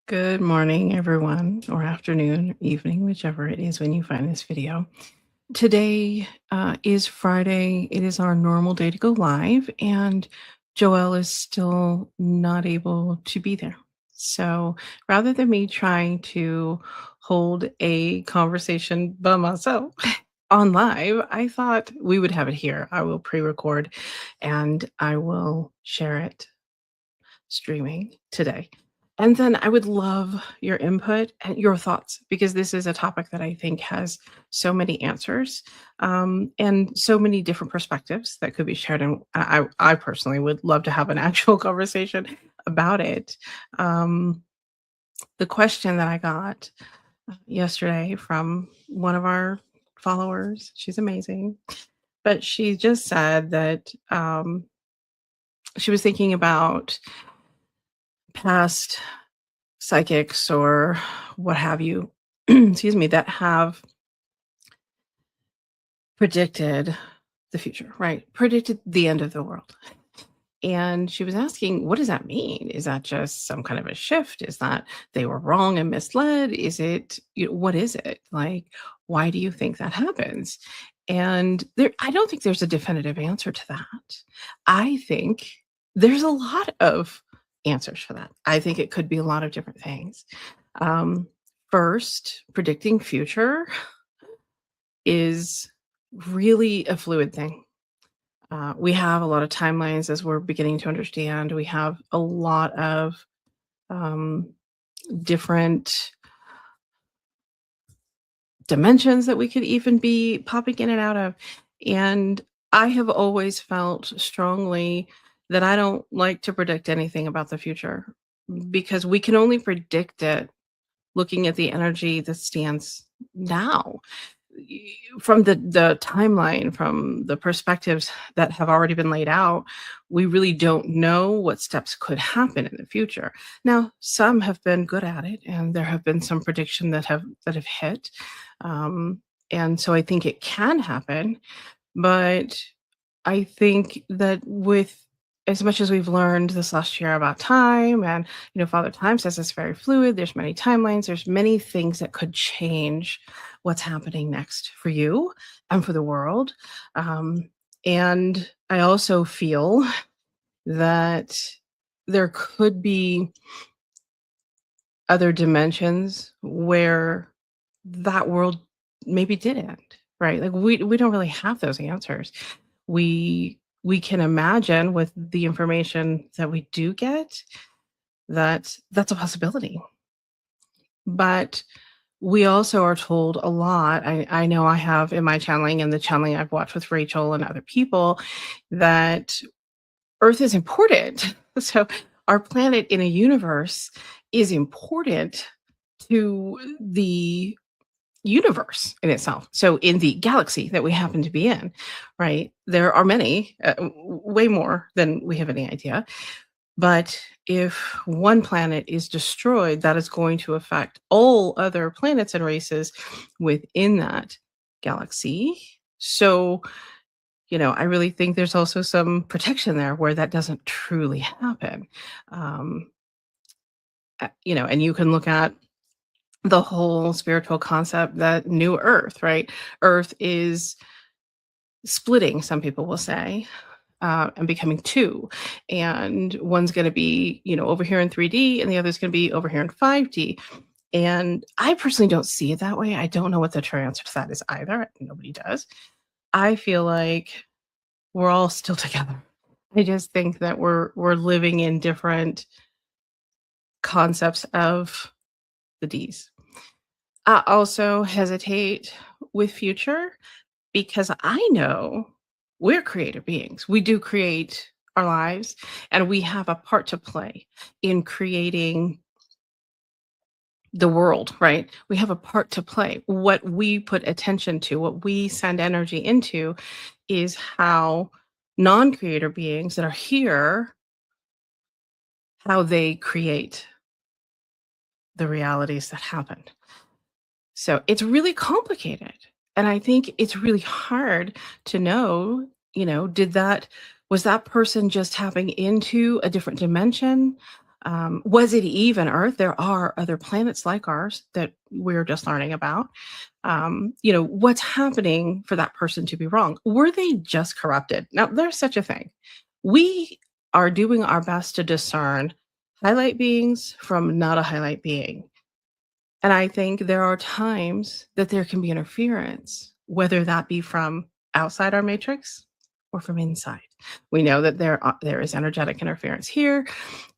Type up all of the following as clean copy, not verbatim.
Good morning, everyone, or afternoon, or evening, whichever it is when you find this video. Today is Friday. It is our normal day to go live, and Joelle is still not able to be there. So rather than me trying to hold a conversation by myself on live, I thought we would have it here. I will pre record and I will share it streaming today. And then I would love your input and your thoughts because this is a topic that I think has so many answers and so many different perspectives that could be shared. And I personally would love to have an actual conversation about it. Um, the question that I got yesterday from one of our followers, she's amazing, but she just said that she was thinking about past psychics or what have you, excuse me, that have predicted the future, right? Predicted the end of the world. And she was asking, what does that mean? Is that just some kind of a shift? Is that they were wrong and misled? Is it, what is it? Like, why do you think that happens? And I don't think there's a definitive answer to that. I think there's a lot of answers for that. I think it could be a lot of different things. Um, First, predicting future is really a fluid thing. We have a lot of timelines as we're beginning to understand. We have a lot of um, different dimensions that we could even be popping in and out of. And I have always felt strongly that I don't like to predict anything about the future because we can only predict it looking at the energy that stands now. From the timeline, from the perspectives that have already been laid out, we really don't know what steps could happen in the future. Now, some have been good at it, and there have been some prediction that have hit, um, and so I think it can happen. But I think that with as much as we've learned this last year about time and Father Time says it's very fluid, there's many timelines, there's many things that could change what's happening next for you and for the world. And I also feel that there could be other dimensions where that world maybe did end, right? Like we don't really have those answers. We can imagine with the information that we do get that that's a possibility. But we also are told a lot. I know I have in my channeling and the channeling I've watched with Rachel and other people that Earth is important. So our planet in a universe is important to the universe in itself. So in the galaxy that we happen to be in, right? There are many, way more than we have any idea. But if one planet is destroyed, that is going to affect all other planets and races within that galaxy. So, I really think there's also some protection there where that doesn't truly happen. Um, and you can look at the whole spiritual concept that new Earth, right? Earth is splitting, some people will say, and becoming two. And one's going to be, over here in 3D, and the other's going to be over here in 5D. And I personally don't see it that way. I don't know what the true answer to that is either. Nobody does. I feel like we're all still together. I just think that we're living in different concepts of the D's. I also hesitate with future because I know we're creative beings. We do create our lives and we have a part to play in creating the world, right? We have a part to play. What we put attention to, what we send energy into is how non-creator beings that are here, how they create the realities that happen. So it's really complicated. And I think it's really hard to know, was that person just tapping into a different dimension? Was it even Earth? There are other planets like ours that we're just learning about. What's happening for that person to be wrong? Were they just corrupted? Now, there's such a thing. We are doing our best to discern highlight beings from not a highlight being. And I think there are times that there can be interference, whether that be from outside our matrix or from inside. We know that there is energetic interference here,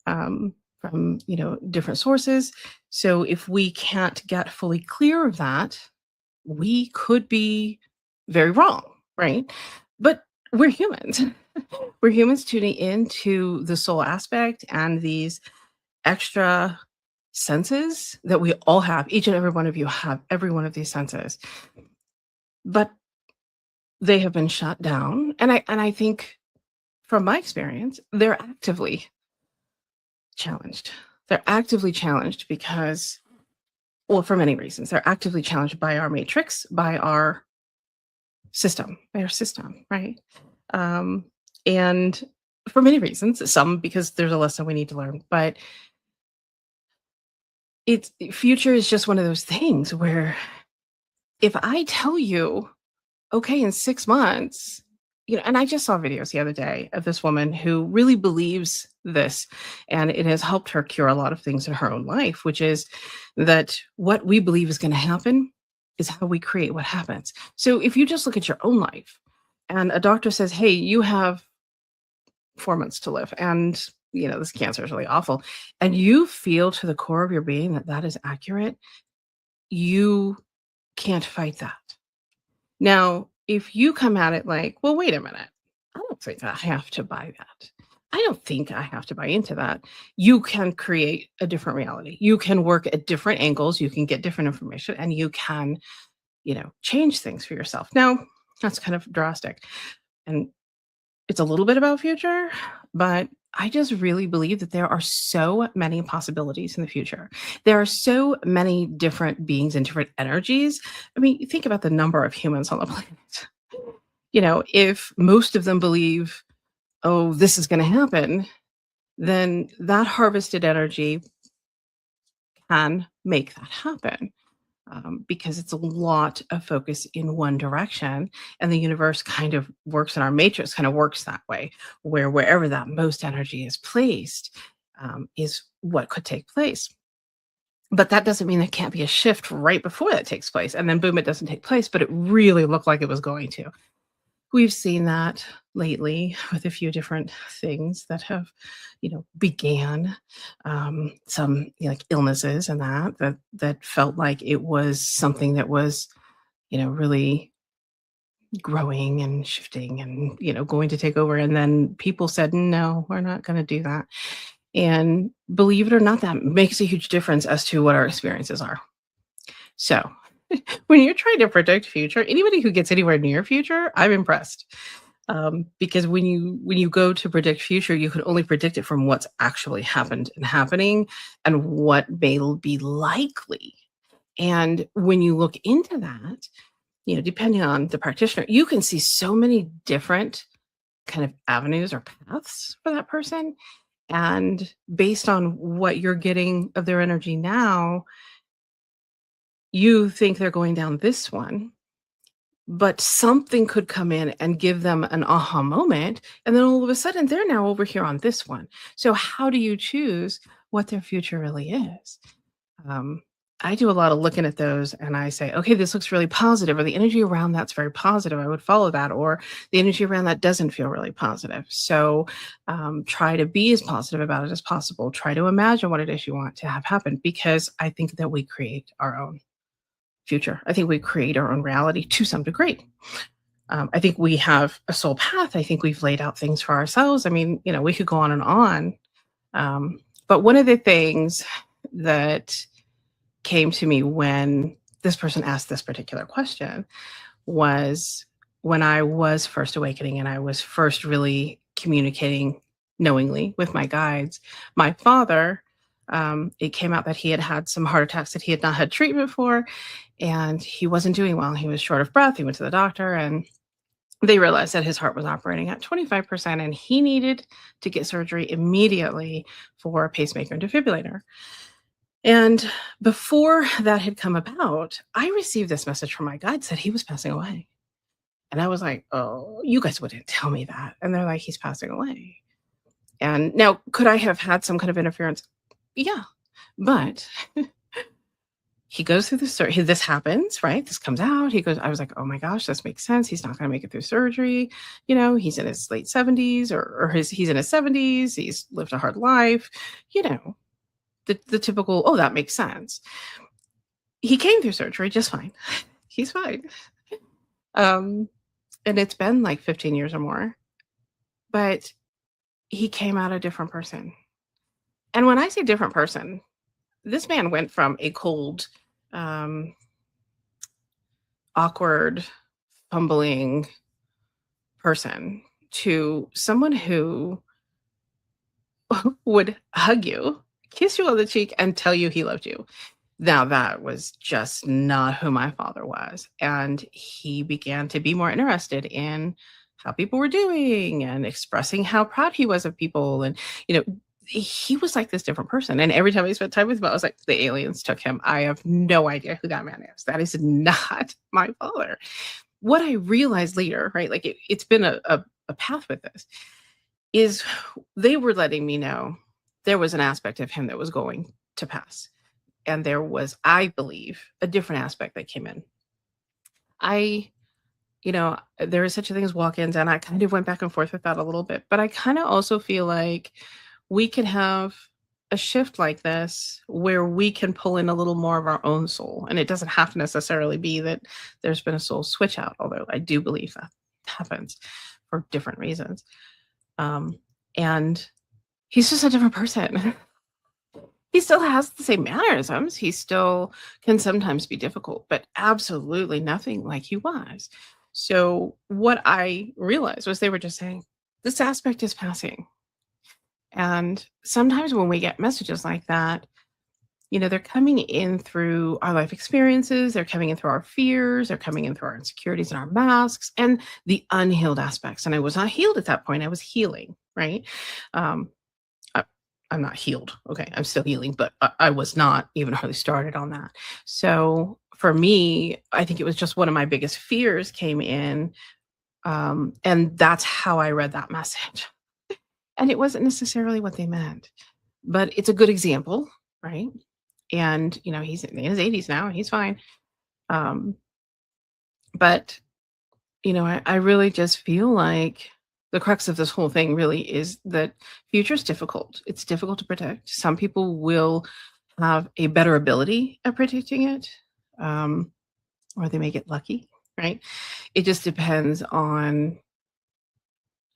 from different sources. So if we can't get fully clear of that, we could be very wrong, right? But we're humans. We're humans tuning into the soul aspect and these extra senses that we all have. Each and every one of you have every one of these senses, but they have been shut down. And I think from my experience, they're actively challenged. They're actively challenged because, well, for many reasons. They're actively challenged by our matrix, by our system, right? Um, and for many reasons, some because there's a lesson we need to learn, but it's future is just one of those things where if I tell you, okay, in 6 months, and I just saw videos the other day of this woman who really believes this, and it has helped her cure a lot of things in her own life, which is that what we believe is gonna happen is how we create what happens. So if you just look at your own life and a doctor says, "Hey, you have 4 months to live, and, this cancer is really awful," and you feel to the core of your being that that is accurate, you can't fight that. Now, if you come at it like, "Well, wait a minute. I don't think I have to buy that. I don't think I have to buy into that." You can create a different reality. You can work at different angles, you can get different information, and you can, change things for yourself. Now, that's kind of drastic, and it's a little bit about future, but I just really believe that there are so many possibilities in the future. There are so many different beings and different energies. I mean, you think about the number of humans on the planet. If most of them believe, oh, this is going to happen, then that harvested energy can make that happen. Because it's a lot of focus in one direction, and the universe kind of works, and our matrix kind of works that way, where wherever that most energy is placed, is what could take place. But that doesn't mean there can't be a shift right before that takes place, and then boom, it doesn't take place, but it really looked like it was going to. We've seen that lately with a few different things that have, began, some, like illnesses and that felt like it was something that was, really growing and shifting and, going to take over. And then people said, no, we're not going to do that. And believe it or not, that makes a huge difference as to what our experiences are. So when you're trying to predict future, anybody who gets anywhere near future, I'm impressed. Because when you go to predict future, you can only predict it from what's actually happened and happening and what may be likely. And when you look into that, depending on the practitioner, you can see so many different kind of avenues or paths for that person. And based on what you're getting of their energy now, you think they're going down this one, but something could come in and give them an aha moment, and then all of a sudden they're now over here on this one. So how do you choose what their future really is? Um, I do a lot of looking at those and I say, okay, this looks really positive, or the energy around that's very positive. I would follow that, or the energy around that doesn't feel really positive. So try to be as positive about it as possible. Try to imagine what it is you want to have happen, because I think that we create our own future. I think we create our own reality to some degree. I think we have a soul path. I think we've laid out things for ourselves. I mean, we could go on and on. But one of the things that came to me when this person asked this particular question was when I was first awakening and I was first really communicating knowingly with my guides. My father, it came out that he had had some heart attacks that he had not had treatment for, and he wasn't doing well. He was short of breath. He went to the doctor, and They realized that his heart was operating at 25% and he needed to get surgery immediately for a pacemaker and defibrillator. And before that had come about, I received this message from my guide said he was passing away. And I was like, "Oh, you guys wouldn't tell me that." And they're like, "He's passing away." And now, could I have had some kind of interference? Yeah. But he goes through the surgery. This happens, right? This comes out. He goes, I was like, oh my gosh, this makes sense. He's not going to make it through surgery. He's in his late 70s he's in his 70s. He's lived a hard life. You know, the typical, oh, that makes sense. He came through surgery just fine. He's fine. Um, and it's been like 15 years or more, but he came out a different person. And when I say different person, this man went from a cold, um, awkward, fumbling person to someone who would hug you, kiss you on the cheek, and tell you he loved you. Now, that was just not who my father was. And he began to be more interested in how people were doing and expressing how proud he was of people. And, he was like this different person. And every time I spent time with him, I was like, the aliens took him. I have no idea who that man is. That is not my father. What I realized later, right? Like it's been a path with this, is they were letting me know there was an aspect of him that was going to pass. And there was, I believe, a different aspect that came in. There is such a thing as walk-ins, and I kind of went back and forth with that a little bit. But I kind of also feel like we can have a shift like this where we can pull in a little more of our own soul. And it doesn't have to necessarily be that there's been a soul switch out, although I do believe that happens for different reasons. And he's just a different person. He still has the same mannerisms. He still can sometimes be difficult, but absolutely nothing like he was. So what I realized was they were just saying, this aspect is passing. And sometimes when we get messages like that, they're coming in through our life experiences, they're coming in through our fears, they're coming in through our insecurities and our masks and the unhealed aspects. And I was not healed at that point. I was healing, right? Um, I'm not healed. Okay. I'm still healing, but I was not even hardly started on that. So for me, I think it was just one of my biggest fears came in. And that's how I read that message. And it wasn't necessarily what they meant, but it's a good example, right? And, he's in his 80s now. He's fine. Um, but, I really just feel like the crux of this whole thing really is that future is difficult. It's difficult to predict. Some people will have a better ability at predicting it, or they may get lucky, right? It just depends on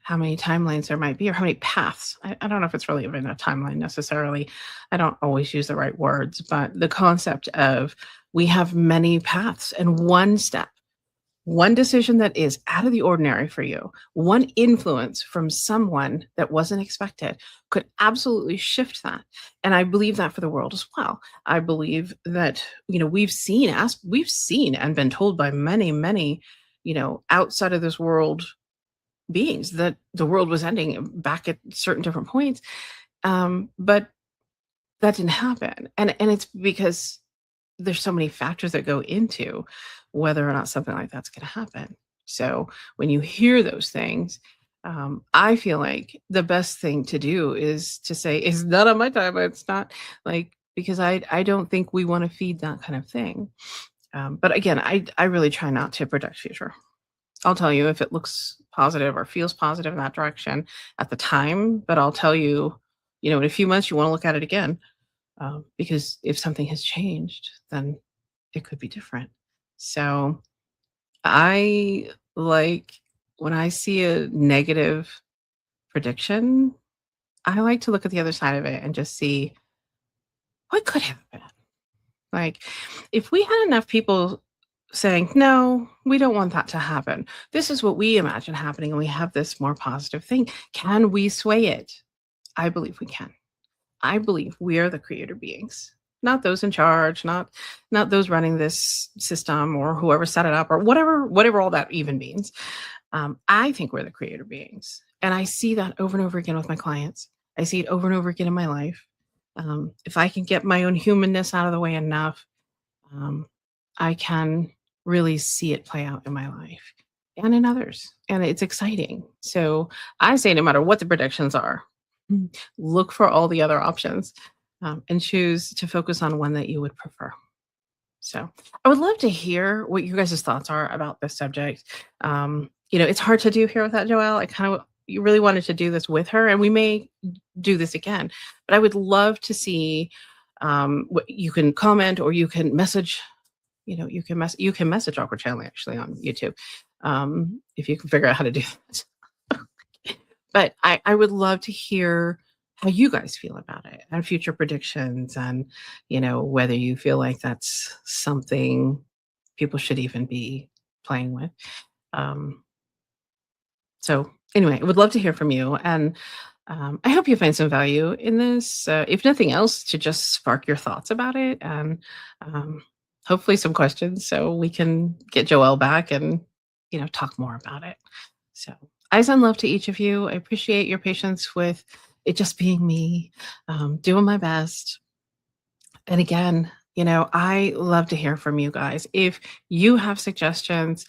how many timelines there might be or how many paths. I don't know if it's really even a timeline necessarily. I don't always use the right words, but the concept of we have many paths and one step, one decision that is out of the ordinary for you, one influence from someone that wasn't expected could absolutely shift that. And I believe that for the world as well. I believe that, we've seen and been told by many, many, outside of this world beings that the world was ending back at certain different points. But that didn't happen. And it's because there's so many factors that go into whether or not something like that's going to happen. So when you hear those things, I feel like the best thing to do is to say, it's not on my time. It's not because I don't think we want to feed that kind of thing. But again, I really try not to predict future. I'll tell you if it looks positive or feels positive in that direction at the time, but I'll tell you, in a few months, you want to look at it again. Because if something has changed, then it could be different. So I like when I see a negative prediction, I like to look at the other side of it and just see what could have been. Like, if we had enough people saying, no, we don't want that to happen. This is what we imagine happening, and we have this more positive thing. Can we sway it? I believe we can. I believe we are the creator beings, not those in charge, not those running this system or whoever set it up or whatever all that even means. I think we're the creator beings. And I see that over and over again with my clients. I see it over and over again in my life. If I can get my own humanness out of the way enough, um, I can really see it play out in my life and in others. And it's exciting. So I say, no matter what the predictions are, look for all the other options and choose to focus on one that you would prefer. So I would love to hear what you guys' thoughts are about this subject. It's hard to do here without Joelle. I kind of you really wanted to do this with her, and we may do this again. But I would love to see what you can comment or you can message. You can message Awkward Channel actually on YouTube if you can figure out how to do that. But I would love to hear how you guys feel about it and future predictions and, whether you feel like that's something people should even be playing with. Um, so anyway, I would love to hear from you. And I hope you find some value in this, if nothing else, to just spark your thoughts about it and hopefully some questions so we can get Joelle back and, talk more about it. So, I send love to each of you. I appreciate your patience with it just being me, doing my best. And again, I love to hear from you guys. If you have suggestions,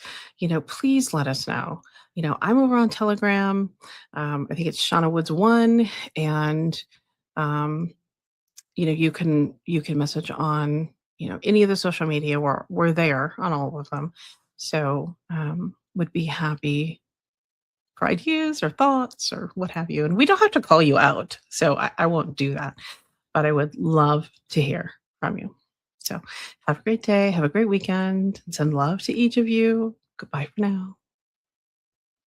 please let us know. I'm over on Telegram. I think it's Shauna Woods One, and um, you can message on any of the social media. We're there on all of them. So would be happy for ideas or thoughts or what have you. And we don't have to call you out. So I won't do that, but I would love to hear from you. So have a great day. Have a great weekend. And send love to each of you. Goodbye for now.